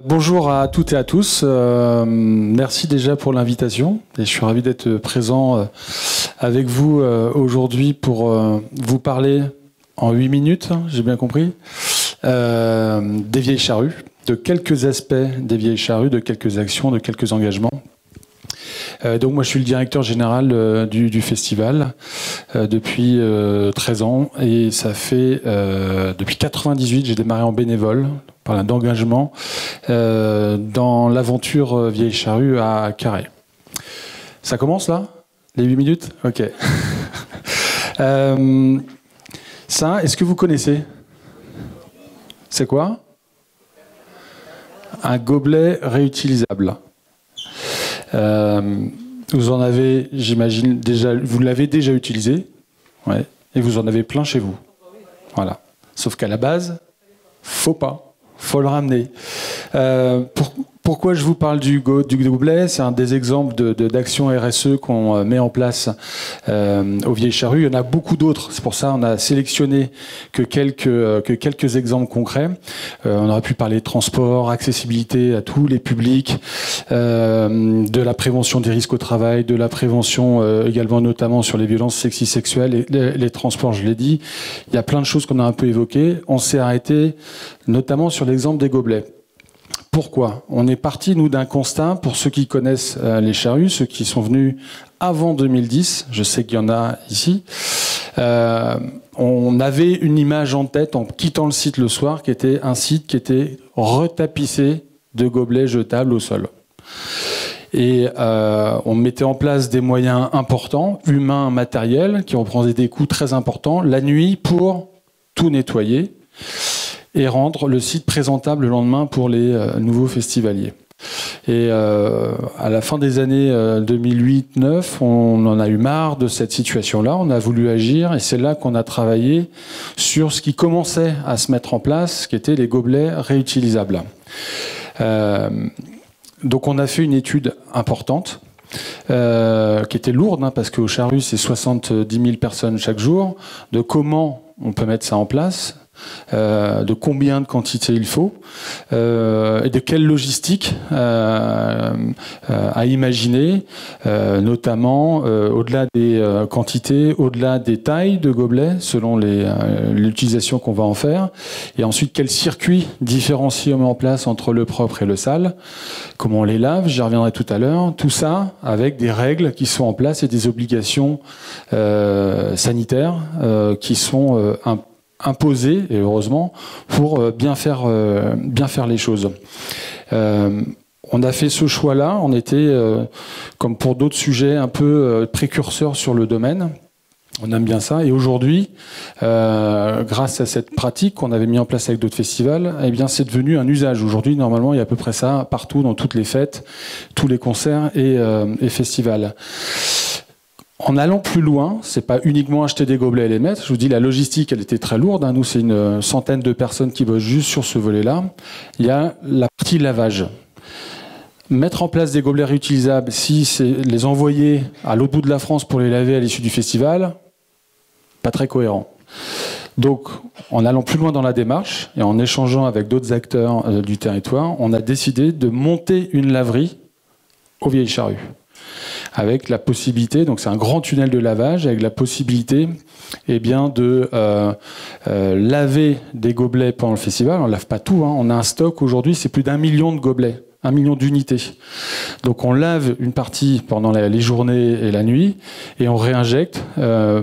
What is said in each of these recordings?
Bonjour à toutes et à tous. Merci déjà pour l'invitation et je suis ravi d'être présent avec vous aujourd'hui pour vous parler en 8 minutes, j'ai bien compris, des vieilles charrues, de quelques aspects des vieilles charrues, de quelques actions, de quelques engagements. Donc moi je suis le directeur général du festival depuis 13 ans et ça fait depuis 98 j'ai démarré en bénévole par d'engagement dans l'aventure Vieille Charrue à Carhaix. Ça commence là? Les 8 minutes? Ok. Ça, est-ce que vous connaissez? C'est quoi? Un gobelet réutilisable. Vous en avez, j'imagine, déjà, vous l'avez déjà utilisé, ouais, et vous en avez plein chez vous. Voilà. Sauf qu'à la base, faut le ramener. Pourquoi je vous parle du gobelet? C'est un des exemples d'actions RSE qu'on met en place aux Vieilles Charrues. Il y en a beaucoup d'autres. C'est pour ça qu'on a sélectionné que quelques exemples concrets. On aurait pu parler de transport, accessibilité à tous les publics, de la prévention des risques au travail, de la prévention également notamment sur les violences sexuelles, les transports, je l'ai dit. Il y a plein de choses qu'on a un peu évoquées. On s'est arrêté notamment sur l'exemple des gobelets. Pourquoi? On est parti, nous, d'un constat, pour ceux qui connaissent les charrues, ceux qui sont venus avant 2010, je sais qu'il y en a ici, on avait une image en tête en quittant le site le soir, qui était un site qui était retapissé de gobelets jetables au sol. Et on mettait en place des moyens importants, humains, matériels, qui reprenaient des coûts très importants, la nuit pour tout nettoyer et rendre le site présentable le lendemain pour les nouveaux festivaliers. Et à la fin des années 2008-2009, on en a eu marre de cette situation-là, on a voulu agir, et c'est là qu'on a travaillé sur ce qui commençait à se mettre en place, qui étaient les gobelets réutilisables. Donc on a fait une étude importante, qui était lourde, hein, parce qu'au Charrues, c'est 70 000 personnes chaque jour, de comment on peut mettre ça en place, de combien de quantité il faut, et de quelle logistique à imaginer, notamment au-delà des quantités, au-delà des tailles de gobelets, selon l'utilisation qu'on va en faire, et ensuite quel circuit différencié on met en place entre le propre et le sale, comment on les lave, j'y reviendrai tout à l'heure, tout ça avec des règles qui sont en place et des obligations sanitaires qui sont imposé, et heureusement, pour bien faire les choses. On a fait ce choix-là, on était, comme pour d'autres sujets, un peu précurseurs sur le domaine. On aime bien ça. Et aujourd'hui, grâce à cette pratique qu'on avait mis en place avec d'autres festivals, eh bien, c'est devenu un usage. Aujourd'hui, normalement, il y a à peu près ça partout, dans toutes les fêtes, tous les concerts et festivals. En allant plus loin, c'est pas uniquement acheter des gobelets et les mettre. Je vous dis, la logistique, elle était très lourde. Nous, c'est une centaine de personnes qui bossent juste sur ce volet-là. Il y a la partie lavage. Mettre en place des gobelets réutilisables, si c'est les envoyer à l'autre bout de la France pour les laver à l'issue du festival, pas très cohérent. Donc, en allant plus loin dans la démarche et en échangeant avec d'autres acteurs du territoire, on a décidé de monter une laverie aux Vieilles Charrues, avec la possibilité, donc c'est un grand tunnel de lavage, avec la possibilité de laver des gobelets pendant le festival. On ne lave pas tout, hein. On a un stock aujourd'hui, c'est plus d'1 million de gobelets, 1 million d'unités. Donc on lave une partie pendant les journées et la nuit, et on réinjecte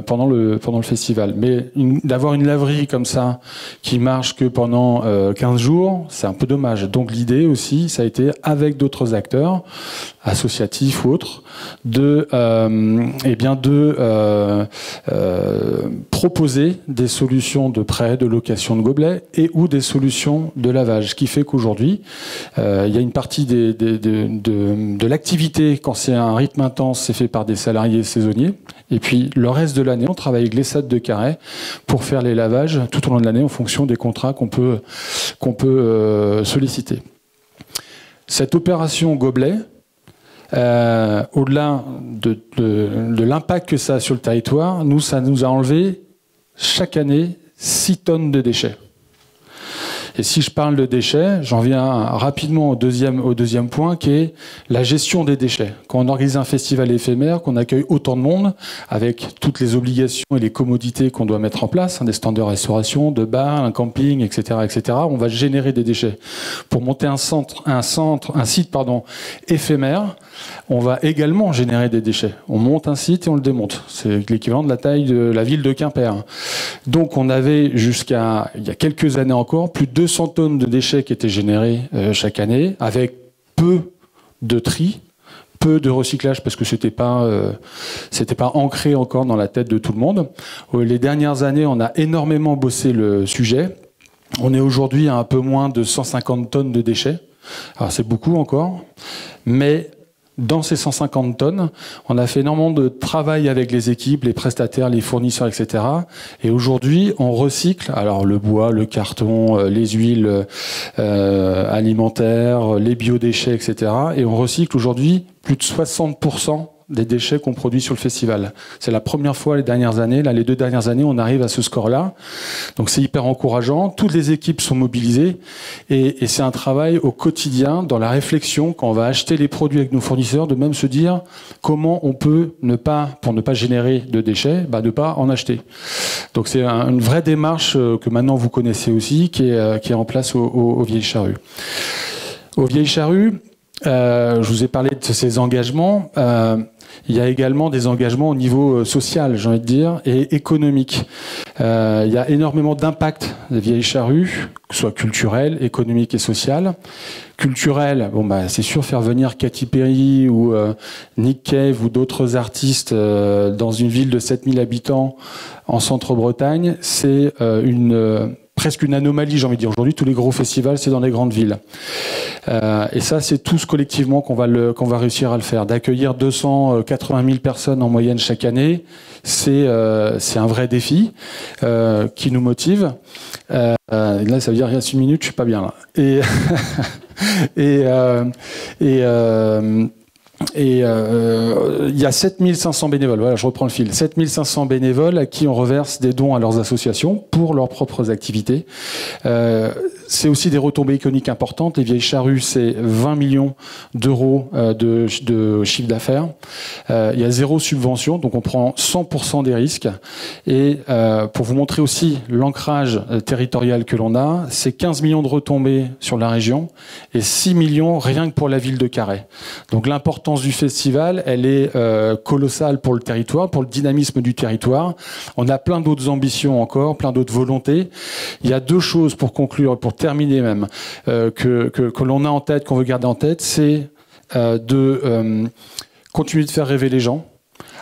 pendant le festival. Mais d'avoir une laverie comme ça, qui marche que pendant 15 jours, c'est un peu dommage. Donc l'idée aussi, ça a été, avec d'autres acteurs, associatifs ou autres, de proposer des solutions de prêt, de location de gobelets et ou des solutions de lavage. Ce qui fait qu'aujourd'hui, il y a une partie de l'activité, quand c'est un rythme intense, c'est fait par des salariés saisonniers. Et puis le reste de l'année, on travaille avec l'ESAT de Carhaix pour faire les lavages tout au long de l'année en fonction des contrats qu'on peut solliciter. Cette opération gobelet, au-delà de l'impact que ça a sur le territoire, ça nous a enlevé chaque année 6 tonnes de déchets. Et si je parle de déchets, j'en viens rapidement au deuxième point, qui est la gestion des déchets. Quand on organise un festival éphémère, qu'on accueille autant de monde, avec toutes les obligations et les commodités qu'on doit mettre en place, des stands de restauration, de bar, un camping, etc., on va générer des déchets. Pour monter un site, éphémère, on va également générer des déchets. On monte un site et on le démonte. C'est l'équivalent de la taille de la ville de Quimper. Donc on avait jusqu'à il y a quelques années encore plus de 200 tonnes de déchets qui étaient générés chaque année, avec peu de tri, peu de recyclage parce que c'était pas ancré encore dans la tête de tout le monde. Les dernières années, on a énormément bossé le sujet. On est aujourd'hui à un peu moins de 150 tonnes de déchets. Alors c'est beaucoup encore, mais dans ces 150 tonnes, on a fait énormément de travail avec les équipes, les prestataires, les fournisseurs, etc. Et aujourd'hui, on recycle alors le bois, le carton, les huiles alimentaires, les biodéchets, etc. Et on recycle aujourd'hui plus de 60% des déchets qu'on produit sur le festival. C'est la première fois les dernières années, les 2 dernières années, on arrive à ce score-là. Donc c'est hyper encourageant. Toutes les équipes sont mobilisées et c'est un travail au quotidien dans la réflexion quand on va acheter les produits avec nos fournisseurs, de même se dire comment on peut pour ne pas générer de déchets, ne pas en acheter. Donc c'est une vraie démarche que maintenant vous connaissez aussi, qui est en place aux Vieilles Charrues. Aux Vieilles Charrues, je vous ai parlé de ces engagements. Il y a également des engagements au niveau social, j'ai envie de dire, et économique. Il y a énormément d'impact des Vieilles Charrues, que ce soit culturel, économique et social. Culturel, c'est sûr, faire venir Katy Perry ou Nick Cave ou d'autres artistes dans une ville de 7000 habitants en Centre-Bretagne, c'est presque une anomalie, j'ai envie de dire. Aujourd'hui, tous les gros festivals, c'est dans les grandes villes. Et ça, c'est tous collectivement qu'on va réussir à le faire. D'accueillir 280 000 personnes en moyenne chaque année, c'est un vrai défi qui nous motive. Là, ça veut dire il y a 6 minutes, je suis pas bien là. Et il y a 7500 bénévoles, voilà, je reprends le fil, 7500 bénévoles à qui on reverse des dons à leurs associations pour leurs propres activités. C'est aussi des retombées économiques importantes. Les Vieilles Charrues, c'est 20 millions d'euros de chiffre d'affaires. Il y a 0 subvention, donc on prend 100% des risques. Et pour vous montrer aussi l'ancrage territorial que l'on a, c'est 15 millions de retombées sur la région et 6 millions rien que pour la ville de Carhaix. Donc l'importance du festival, elle est colossale pour le territoire, pour le dynamisme du territoire. On a plein d'autres ambitions encore, plein d'autres volontés. Il y a 2 choses pour conclure, pour terminer même, que l'on a en tête, qu'on veut garder en tête, c'est de continuer de faire rêver les gens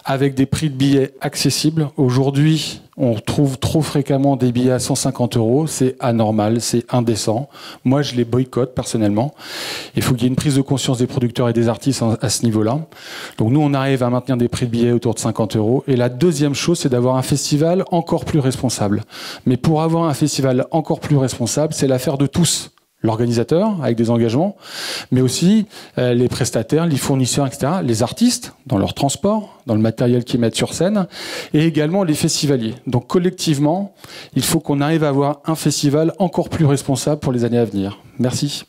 avec des prix de billets accessibles. Aujourd'hui, on trouve trop fréquemment des billets à 150 €. C'est anormal, c'est indécent. Moi, je les boycotte personnellement. Il faut qu'il y ait une prise de conscience des producteurs et des artistes à ce niveau-là. Donc nous, on arrive à maintenir des prix de billets autour de 50 €. Et la deuxième chose, c'est d'avoir un festival encore plus responsable. Mais pour avoir un festival encore plus responsable, c'est l'affaire de tous. L'organisateur, avec des engagements, mais aussi les prestataires, les fournisseurs, etc., les artistes, dans leur transport, dans le matériel qu'ils mettent sur scène, et également les festivaliers. Donc collectivement, il faut qu'on arrive à avoir un festival encore plus responsable pour les années à venir. Merci.